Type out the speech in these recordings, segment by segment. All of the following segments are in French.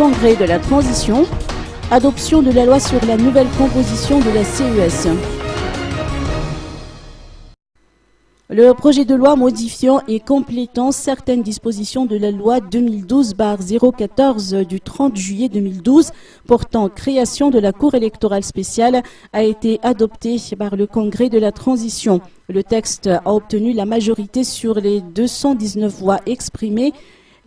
congrès de la transition, adoption de la loi sur la nouvelle composition de la CES. Le projet de loi modifiant et complétant certaines dispositions de la loi 2012/014 du 30 juillet 2012 portant création de la Cour électorale spéciale a été adopté par le Congrès de la transition. Le texte a obtenu la majorité sur les 219 voix exprimées.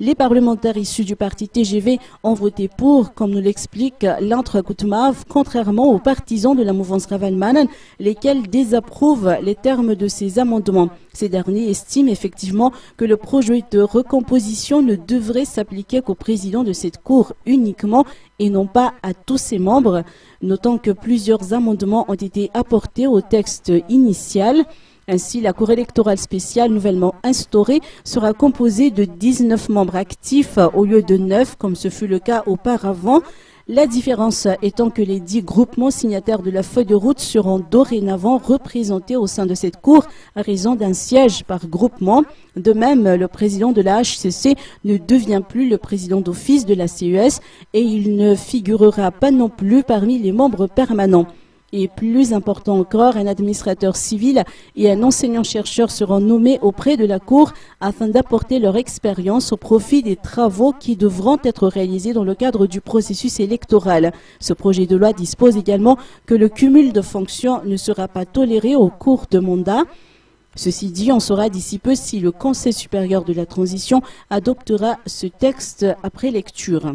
Les parlementaires issus du parti TGV ont voté pour, comme nous l'explique Lantre Koutmav, contrairement aux partisans de la mouvance Ravalmanen, lesquels désapprouvent les termes de ces amendements. Ces derniers estiment effectivement que le projet de recomposition ne devrait s'appliquer qu'au président de cette Cour uniquement et non pas à tous ses membres, notant que plusieurs amendements ont été apportés au texte initial. Ainsi, la Cour électorale spéciale nouvellement instaurée sera composée de 19 membres actifs au lieu de 9, comme ce fut le cas auparavant. La différence étant que les 10 groupements signataires de la feuille de route seront dorénavant représentés au sein de cette Cour à raison d'un siège par groupement. De même, le président de la HCC ne devient plus le président d'office de la CES et il ne figurera pas non plus parmi les membres permanents. Et plus important encore, un administrateur civil et un enseignant-chercheur seront nommés auprès de la Cour afin d'apporter leur expérience au profit des travaux qui devront être réalisés dans le cadre du processus électoral. Ce projet de loi dispose également que le cumul de fonctions ne sera pas toléré au cours de mandat. Ceci dit, on saura d'ici peu si le Conseil supérieur de la transition adoptera ce texte après lecture.